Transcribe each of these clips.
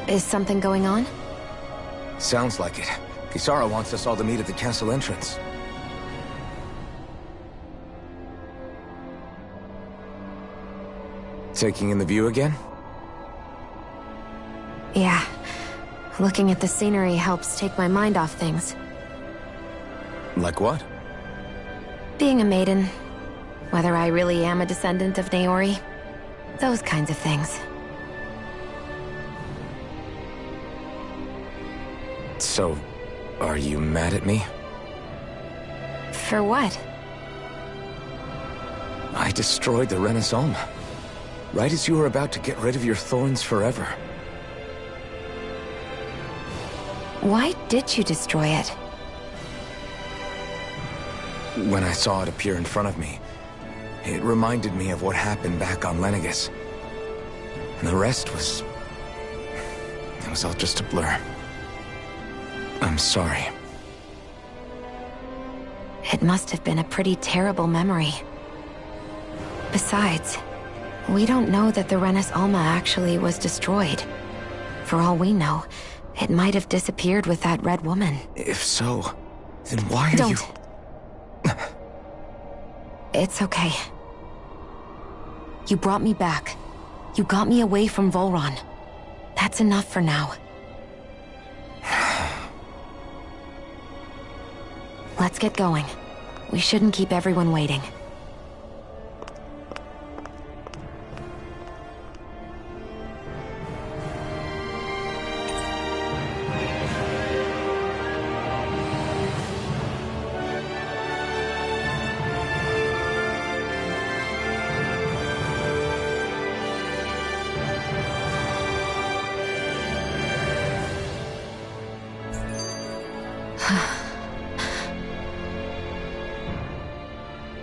Is something going on? Sounds like it. Kisara wants us all to meet at the castle entrance. Taking in the view again? Yeah. Looking at the scenery helps take my mind off things. Like what? Being a maiden. Whether I really am a descendant of Naori. Those kinds of things. So, are you mad at me? For what? I destroyed the Renaissance. Right as you were about to get rid of your thorns forever. Why did you destroy it? When I saw it appear in front of me, it reminded me of what happened back on Lenegis. And the rest was... it was all just a blur. I'm sorry. It must have been a pretty terrible memory. Besides, we don't know that the Renis Alma actually was destroyed. For all we know, it might have disappeared with that red woman. If so, then why are you... Don't. It's okay. You brought me back. You got me away from Volron. That's enough for now. Let's get going. We shouldn't keep everyone waiting.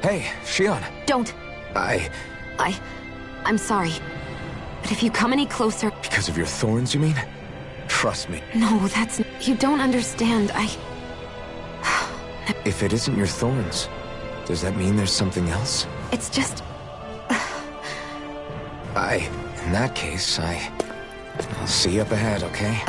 Hey, Shion. Don't! I'm sorry. But if you come any closer... Because of your thorns, you mean? Trust me. No, that's... You don't understand. If it isn't your thorns, does that mean there's something else? It's just... In that case, I'll see you up ahead, okay?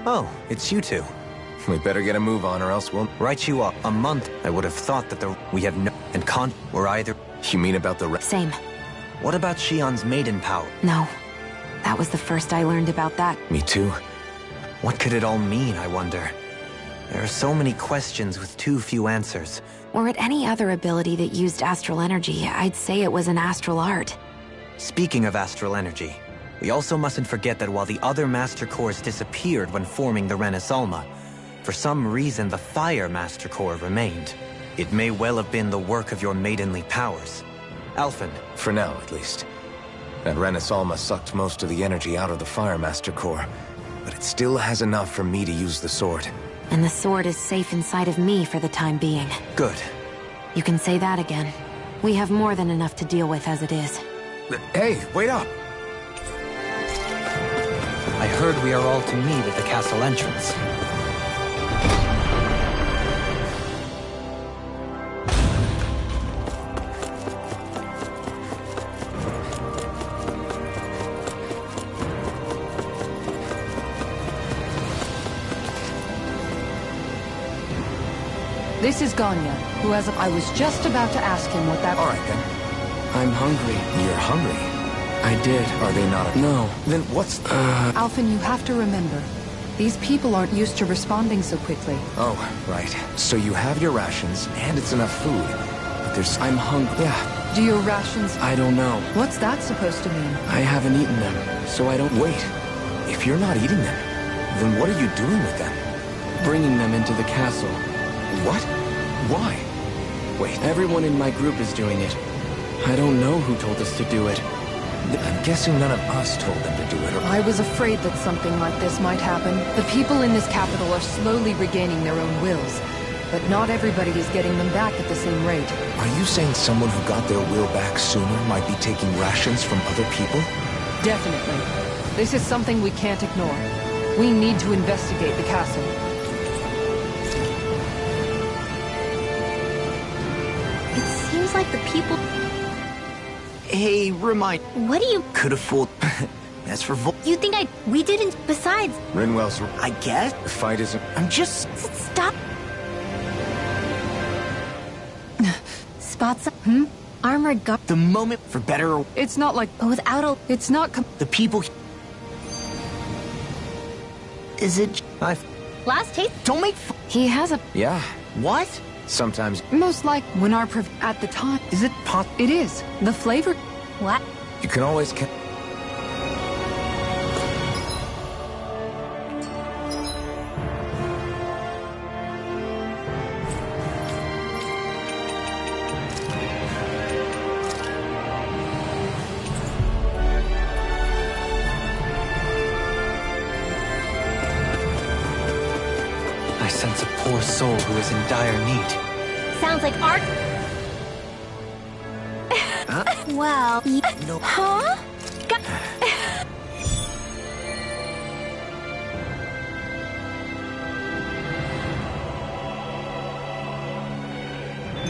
Oh, it's you two. We better get a move on or else we'll... Write you up. A month. I would have thought that we have no... And we're either... You mean about the... Same. What about Shion's maiden power? No. That was the first I learned about that. Me too. What could it all mean, I wonder? There are so many questions with too few answers. Were it any other ability that used astral energy, I'd say it was an astral art. Speaking of astral energy, we also mustn't forget that while the other Master Cores disappeared when forming the Renis Alma, for some reason the Fire Master Core remained. It may well have been the work of your maidenly powers. Alphen. For now, at least. That Renis Alma sucked most of the energy out of the Fire Master Core, but it still has enough for me to use the sword. And the sword is safe inside of me for the time being. Good. You can say that again. We have more than enough to deal with as it is. Hey, wait up! I heard we are all to meet at the castle entrance. This is Ganya, who has I was just about to ask him what that... All right, then. I'm hungry. You're hungry? I did. Are they not? No. Then what's... Alphen, you have to remember, these people aren't used to responding so quickly. Oh, right. So you have your rations, and it's enough food. But there's... I'm hungry. Yeah. Do your rations... I don't know. What's that supposed to mean? I haven't eaten them, so I don't... Wait. If you're not eating them, then what are you doing with them? Bringing them into the castle. What? Why? Wait. Everyone in my group is doing it. I don't know who told us to do it. I'm guessing none of us told them to do it, or... I was afraid that something like this might happen. The people in this capital are slowly regaining their own wills, but not everybody is getting them back at the same rate. Are you saying someone who got their will back sooner might be taking rations from other people? Definitely. This is something we can't ignore. We need to investigate the castle. It seems like the people... Hey, remind... What do you... Could have fooled... As for You think we didn't... Besides... Rinwell's... I guess? The fight isn't... I'm just... Stop... Spots... Armored guard... The moment for better or... It's not like... Without a... It's not... The people... Is it... Last taste... Don't make... He has a... Yeah. What? Sometimes... Most like when our at the time... Is it It is. The flavor... What? You can always... I sense a poor soul who is in dire need. Sounds like art... Well... No. Huh?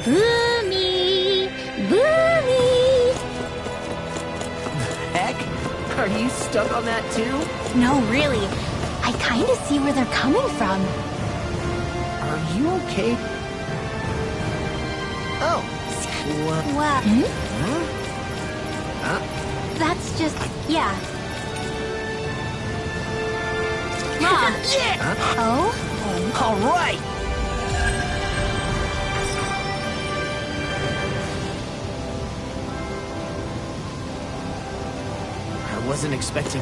Boomy! Boomy! Heck? Are you stuck on that too? No, really. I kind of see where they're coming from. Are you okay? Oh. Well... Huh? That's just... yeah. Yeah! Oh? All right! I wasn't expecting...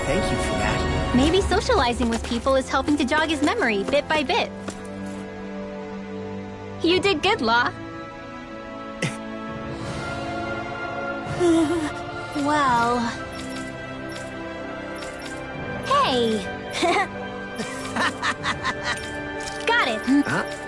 Thank you for that. Maybe socializing with people is helping to jog his memory bit by bit. You did good, Law. Well... Hey! Got it. Huh?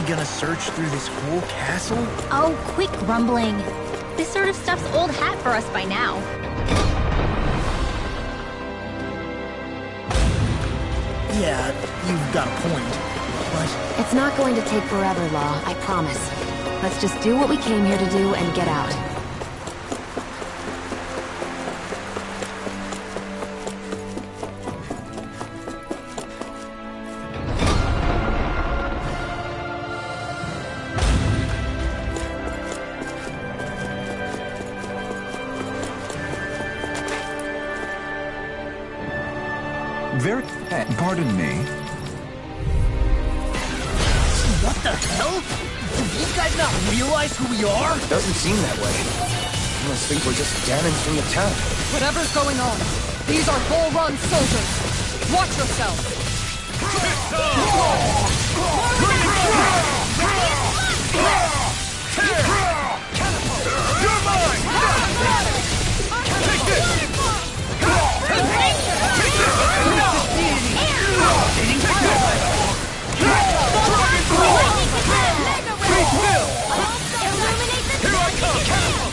gonna search through this whole castle? Oh, quit grumbling. This sort of stuff's old hat for us by now. Yeah, you've got a point, but... It's not going to take forever, Law, I promise. Let's just do what we came here to do and get out. Pardon me. What the hell? Do these guys not realize who we are? Doesn't seem that way. I must think we're just damaged from the town. Whatever's going on, these are Bull Run soldiers. Watch yourself. You're mine! Take this!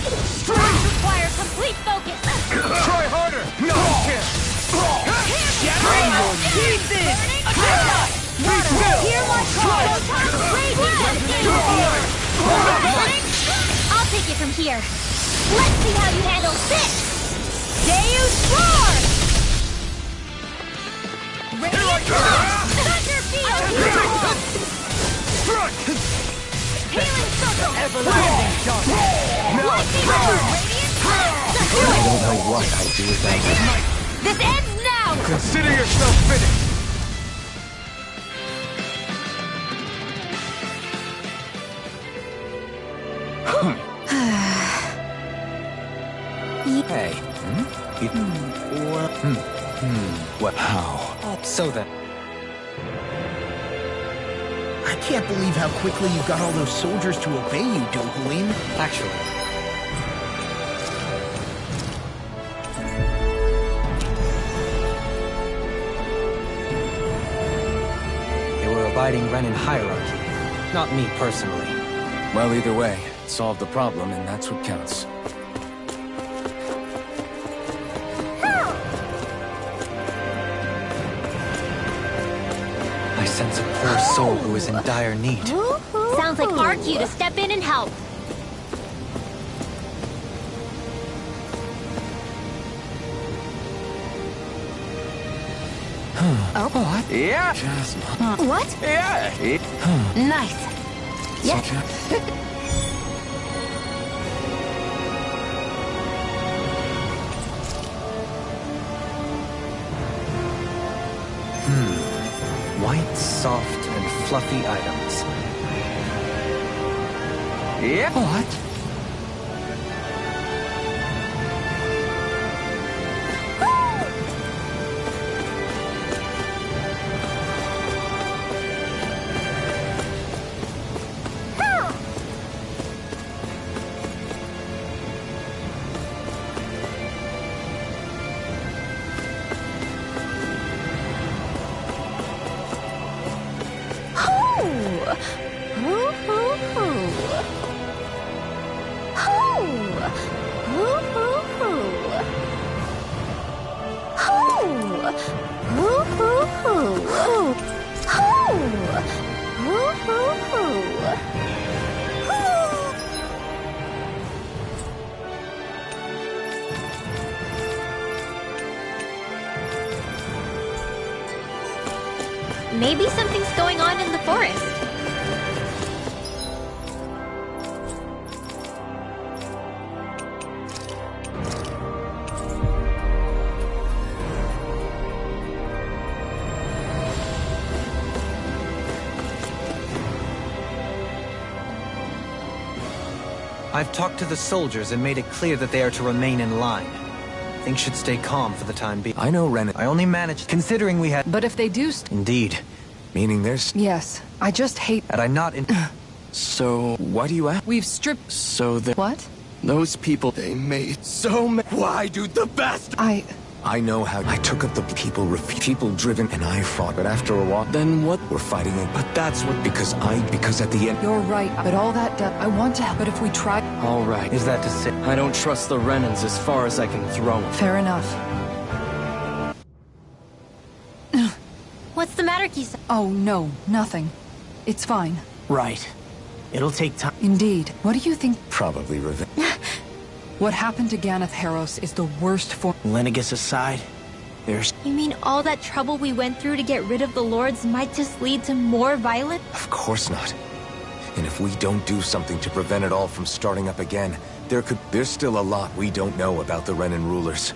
Requires complete focus. Try harder! No chance! Hear my call. I'll take it from here. Let's see how you handle this. Deus Roar! Thunder Field! Healing Circle! Everlasting shot! Lightning Roar! I don't know what I'd do without you. This ends now! Consider yourself finished! Hey. What? How? So then, I can't believe how quickly you got all those soldiers to obey you, Dohalim. actually, they were abiding Renan hierarchy, not me personally. Well, either way, it solved the problem, and that's what counts. I sense a poor soul who is in dire need. Sounds like our cue to step in and help. Oh, Yeah! Jasmine. what? Yeah! Nice. Yeah. White, soft, and fluffy items. Yeah! What? Maybe something's going on in the forest. I've talked to the soldiers and made it clear that they are to remain in line. Things should stay calm for the time being. I know Renan. I only managed, considering we had... But if they do Indeed. Meaning there's... yes, I just hate... Had I not in... So, Why do you ask? We've stripped... so that What? those people, they made so many. Why do the best? I know how I took up the people driven, and I fought. But after a while, Then what? we're fighting it. But that's what... Because at the end, You're right, but all that I want to help. But if we try... All right. Is that to say? I don't trust the Renans as far as I can throw 'em. Fair enough. What's the matter, Kisa? Oh, no, nothing. It's fine. Right. It'll take time. Indeed. What do you think? probably revenge. What happened to Ganeth Haros is the worst form... Lenegus aside, there's... You mean all that trouble we went through to get rid of the Lords might just lead to more violence? Of course not. And if we don't do something to prevent it all from starting up again, there's still a lot we don't know about the Renan rulers.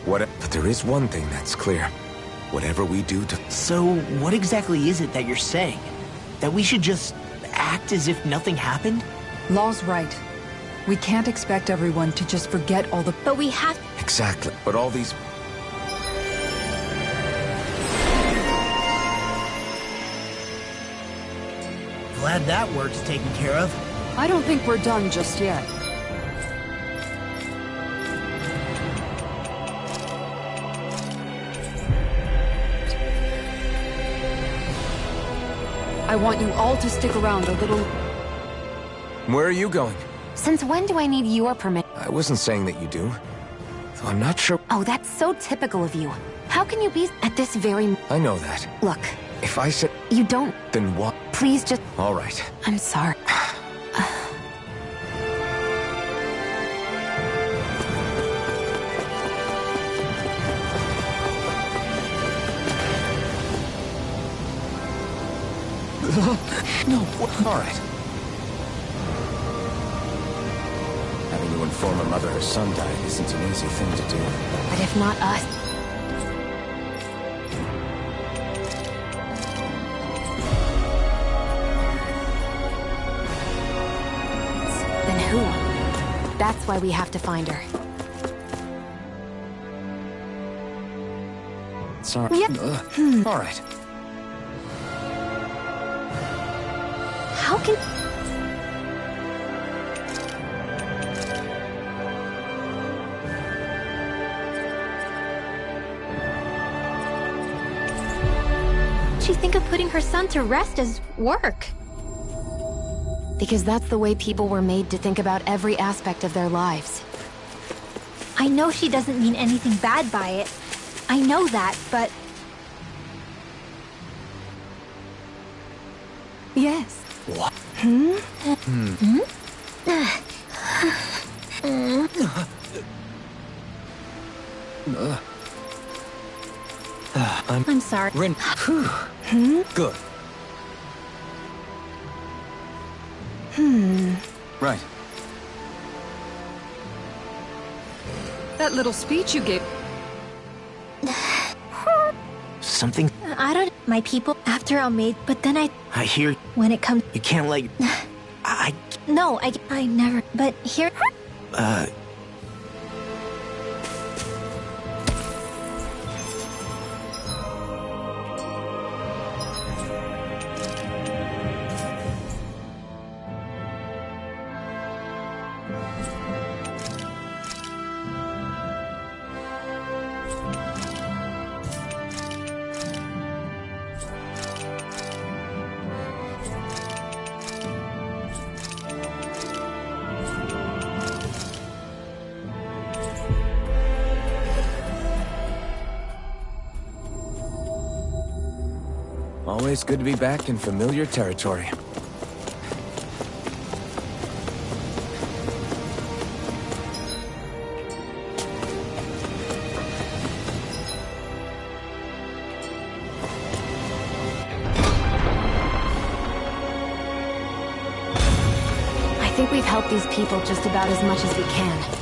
But there is one thing that's clear. Whatever we do to... So, what exactly is it that you're saying? That we should just act as if nothing happened? Law's right. We can't expect everyone to just forget all the... But we have... Exactly. But all these... Glad that work's taken care of. I don't think we're done just yet. I want you all to stick around a little... Where are you going? Since when do I need your permission? I wasn't saying that you do. Though I'm not sure... Oh, that's so typical of you. How can you be at this very... I know that. Look, If I said... you don't... Then what? Please just... All right. I'm sorry. No, all right. Having to inform a mother her son died isn't an easy thing to do. But if not us... then who? That's why we have to find her. Sorry. Yeah. All right. How can... She think of putting her son to rest as work? Because that's the way people were made to think about every aspect of their lives. I know she doesn't mean anything bad by it. I know that, but... Yes. What? I'm sorry. Rin. Good. Right. That little speech you gave... Something... I don't... My people, after Almaid, but then I hear... when it comes... You can't let... No, I never... But here... Always good to be back in familiar territory. I think we've helped these people just about as much as we can.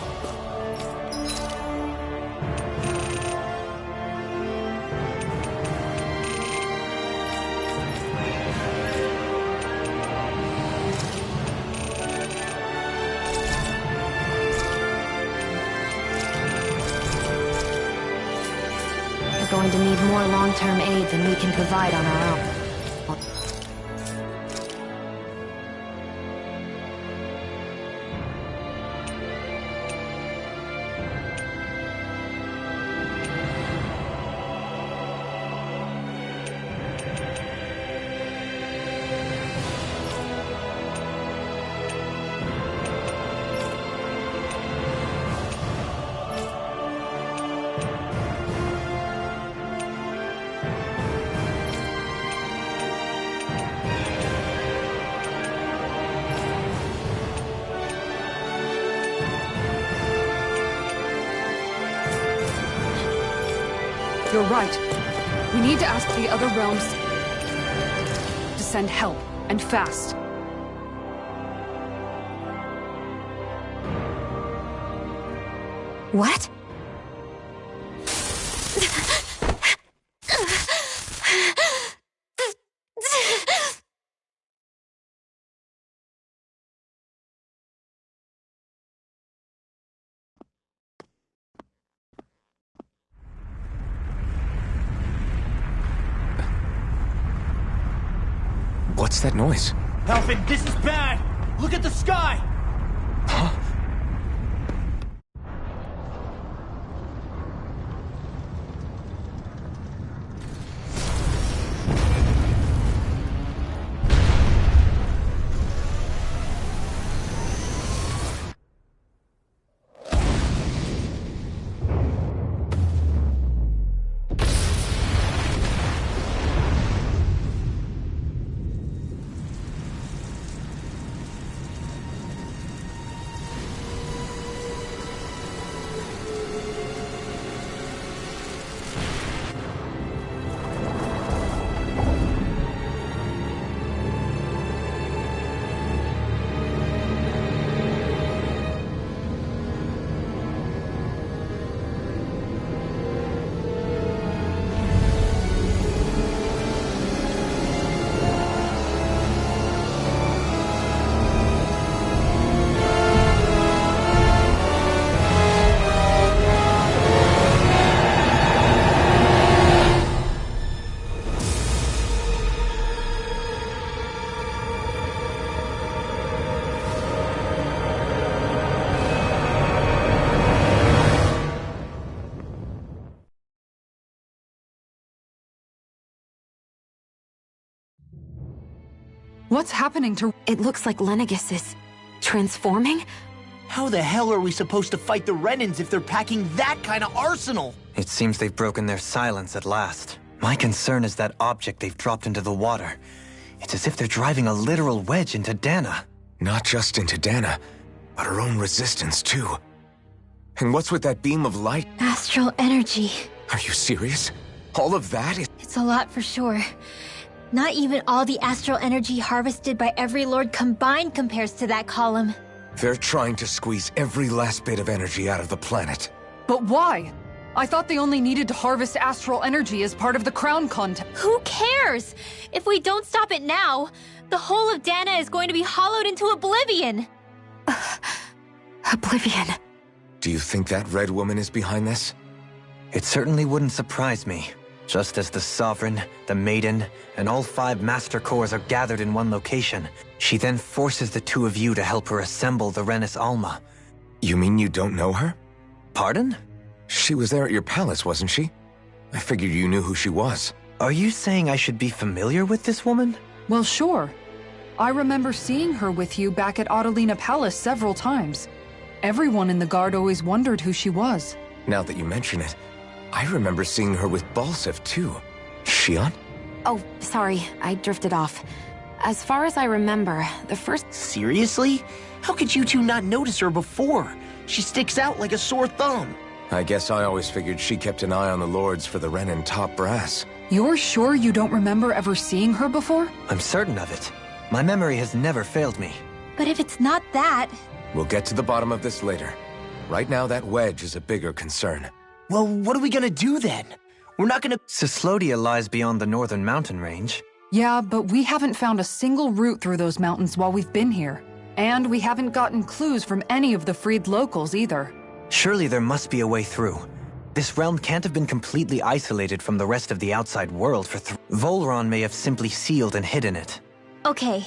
We're going to need more long-term aid than we can provide on our own. You're right. We need to ask the other realms to send help, and fast. What? What's that noise? Alfred, this is bad! Look at the sky! Huh? What's happening to... It looks like Lenegis is transforming? How the hell are we supposed to fight the Renans if they're packing that kind of arsenal? It seems they've broken their silence at last. My concern is that object they've dropped into the water. It's as if they're driving a literal wedge into Dana. Not just into Dana, but her own resistance, too. And what's with that beam of light? Astral energy. Are you serious? All of that is... It's a lot for sure. Not even all the astral energy harvested by every lord combined compares to that column. They're trying to squeeze every last bit of energy out of the planet. But why? I thought they only needed to harvest astral energy as part of the crown contest. Who cares? If we don't stop it now, the whole of Dana is going to be hollowed into oblivion. Oblivion. Do you think that Red Woman is behind this? It certainly wouldn't surprise me. Just as the Sovereign, the Maiden, and all 5 Master Cores are gathered in one location, she then forces the 2 of you to help her assemble the Renis Alma. You mean you don't know her? Pardon? She was there at your palace, wasn't she? I figured you knew who she was. Are you saying I should be familiar with this woman? Well, sure. I remember seeing her with you back at Adelina Palace several times. Everyone in the guard always wondered who she was. Now that you mention it, I remember seeing her with Balseph, too. Shion? Oh, sorry, I drifted off. As far as I remember, the first... Seriously? How could you two not notice her before? She sticks out like a sore thumb. I guess I always figured she kept an eye on the lords for the Renan top brass. You're sure you don't remember ever seeing her before? I'm certain of it. My memory has never failed me. But if it's not that... We'll get to the bottom of this later. Right now, that wedge is a bigger concern. Well, what are we gonna do then? We're not gonna... Cyslodia lies beyond the northern mountain range. Yeah, but we haven't found a single route through those mountains while we've been here. And we haven't gotten clues from any of the freed locals either. Surely there must be a way through. This realm can't have been completely isolated from the rest of the outside world for Volron may have simply sealed and hidden it. Okay,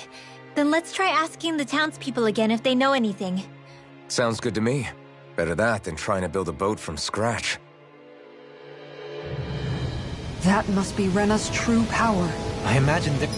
then let's try asking the townspeople again if they know anything. Sounds good to me. Better that than trying to build a boat from scratch. That must be Rena's true power. I imagine that...